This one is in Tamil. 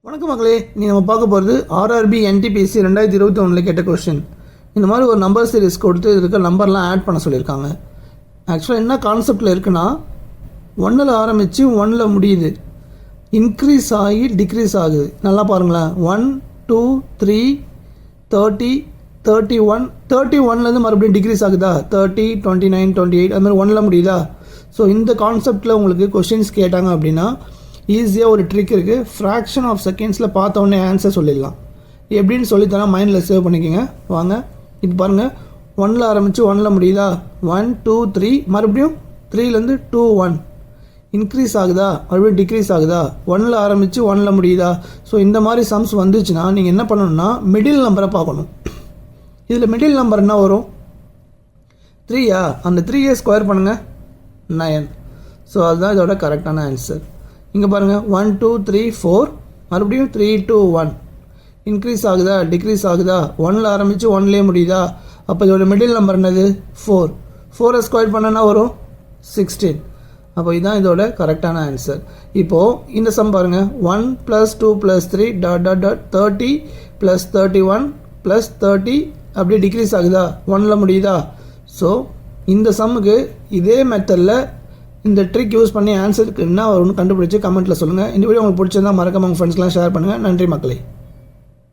வணக்கம் மக்களே, நீ நம்ம பார்க்க போகிறது ஆர்ஆர்பி என்டிபிசி 2021 கேட்ட கொஸ்டின். இந்த மாதிரி ஒரு நம்பர் சீரிஸ் கொடுத்து இருக்க நம்பர்லாம் ஆட் பண்ண சொல்லியிருக்காங்க. ஆக்சுவலாக என்ன கான்செப்டில் இருக்குன்னா, 1ல் ஆரம்பித்து 1ல் முடியுது, இன்க்ரீஸ் ஆகி டிக்ரீஸ் ஆகுது. நல்லா பாருங்களேன், 1 2 3 30 31 31லேருந்து மறுபடியும் டிக்ரீஸ் ஆகுதா, 30 29 28 அது மாதிரி 1ல் முடியுதா. ஸோ இந்த கான்செப்டில் உங்களுக்கு கொஷின்ஸ் கேட்டாங்க அப்படின்னா ஈஸியாக ஒரு ட்ரிக் இருக்குது. ஃப்ராக்ஷன் ஆஃப் செகண்ட்ஸில் பார்த்த உடனே ஆன்சர் சொல்லிடலாம். எப்படின்னு சொல்லித்தரேன், மைண்டில் சேவ் பண்ணிக்கோங்க. வாங்க இப்போ பாருங்கள், 1ல் ஆரம்பித்து 1ல் முடியுதா, 1 2 3 மறுபடியும் 3லேருந்து 2 1 இன்க்ரீஸ் ஆகுதா, மறுபடியும் டிக்ரீஸ் ஆகுதா, 1ல் ஆரம்பித்து 1ல் முடியுதா. ஸோ இந்த மாதிரி சம்ஸ் வந்துச்சுன்னா நீங்கள் என்ன பண்ணணும்னா மிடில் நம்பரை பார்க்கணும். இதில் மிடில் நம்பர் என்ன வரும், 3யா, அந்த 3யை ஸ்கொயர் பண்ணுங்கள் 9. ஸோ அதுதான் இதோட கரெக்டான ஆன்சர். இங்கே பாருங்கள், 1 2 3 4 மறுபடியும் 3 2 1 இன்க்ரீஸ் ஆகுதா டிக்ரீஸ் ஆகுதா, 1ல் ஆரம்பித்து 1லே முடியுதா. அப்போ இதோட மிடில் நம்பர் என்னது, 4. 4 ஸ்கொயர் பண்ணனா வரும் 16. அப்போ இதுதான் இதோட கரெக்டான ஆன்சர். இப்போது இந்த சம் பாருங்கள், 1 + 2 + 3 ... 30 + 31 + 30 அப்படியே டிக்ரீஸ் ஆகுதா, 1ல் முடியுதா. ஸோ இந்த சம்முக்கு இதே மெத்தடில் இந்த ட்ரிக் யூஸ் பண்ணி ஆன்சருக்கு என்ன வரும்னு கண்டுபிடிச்சி கமெண்ட்டில் சொல்லுங்கள். இந்த வீடியோ உங்களுக்கு பிடிச்சிருந்தா மறக்காம உங்கள் ஃப்ரெண்ட்ஸ்லாம் ஷேர் பண்ணுங்கள். நன்றி மக்களே.